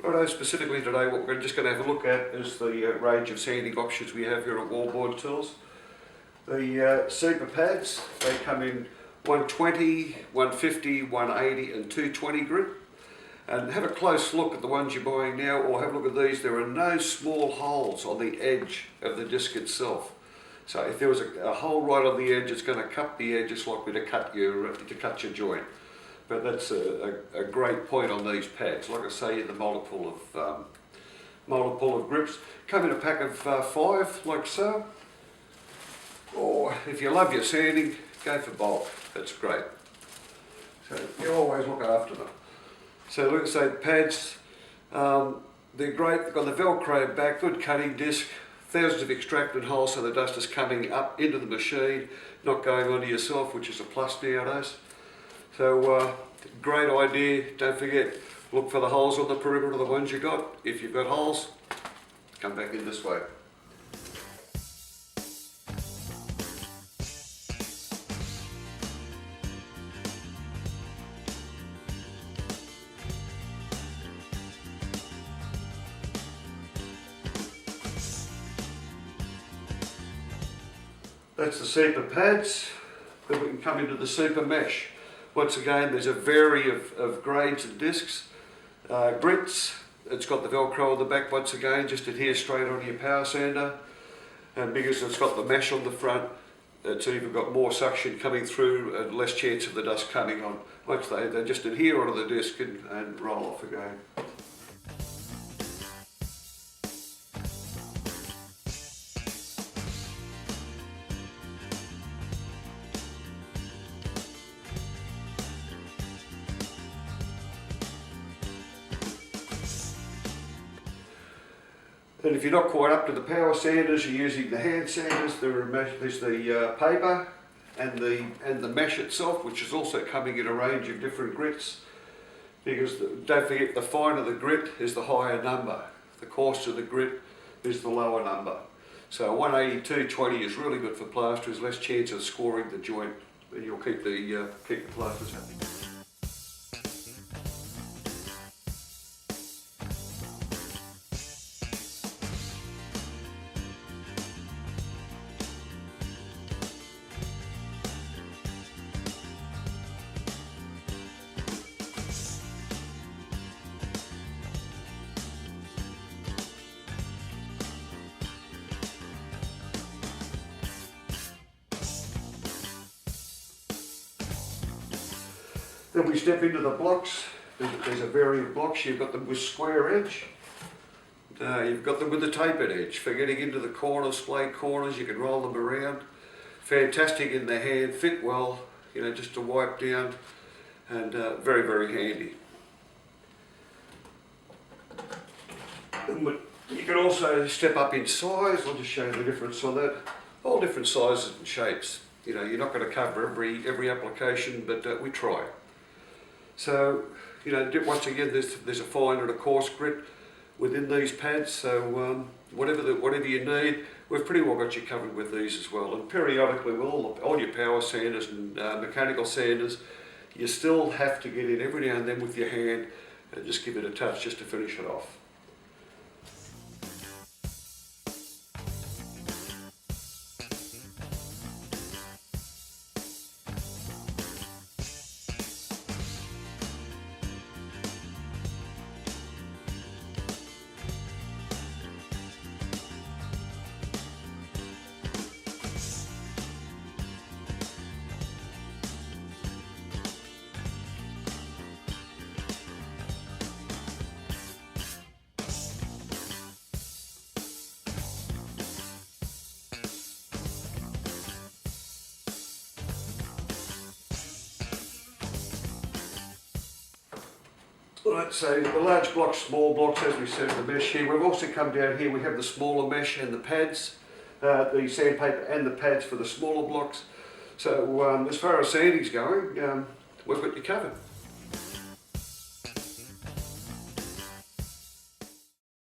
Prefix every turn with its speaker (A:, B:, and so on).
A: Righto, specifically today what we're just going to have a look at is the range of sanding options we have here at Wallboard Tools. The super pads, they come in 120, 150, 180 and 220 grit. And have a close look at the ones you're buying now, or have a look at these. There are no small holes on the edge of the disc itself. So if there was a hole right on the edge, it's going to cut the edge just like to cut your joint. But that's a great point on these pads. Like I say, the multiple of grips. Come in a pack of 5, like so. Or if you love your sanding, go for bulk. That's great. So you always look after them. So like I say, pads, they're great. They've got the Velcro back, good cutting disc, thousands of extracted holes so the dust is coming up into the machine, not going onto yourself, which is a plus nowadays. So great idea. Don't forget, look for the holes on the perimeter of the ones you got. If you've got holes, come back in this way. That's the super pads. Then we can come into the super mesh. Once again, there's a variety of grades and discs. Grits, it's got the Velcro on the back once again, just adheres straight onto your power sander. And because it's got the mesh on the front, it's even got more suction coming through and less chance of the dust coming on. Once they just adhere onto the disc and roll off again. And if you're not quite up to the power sanders, you're using the hand sanders. There's the paper and the mesh itself, which is also coming in a range of different grits. Because don't forget, the finer the grit is the higher number. The coarser the grit is the lower number. So 180, 220 is really good for plasterers. Less chance of scoring the joint, and you'll keep the plasterers happy. Then we step into the blocks. There's a variety of blocks. You've got them with square edge. You've got them with the tapered edge. For getting into the corners, splayed corners, you can roll them around. Fantastic in the hand, fit well, just to wipe down, and very, very handy. You can also step up in size. I'll just show you the difference on that. All different sizes and shapes. You're not going to cover every application, but we try. So, once again, there's a fine and a coarse grit within these pads. So whatever you need, we've pretty well got you covered with these as well. And periodically, with all your power sanders and mechanical sanders, you still have to get in every now and then with your hand and just give it a touch just to finish it off. Right, so the large blocks, small blocks, as we said, the mesh here. We've also come down here, we have the smaller mesh and the pads, the sandpaper and the pads for the smaller blocks. So as far as sanding's going, we've got you covered.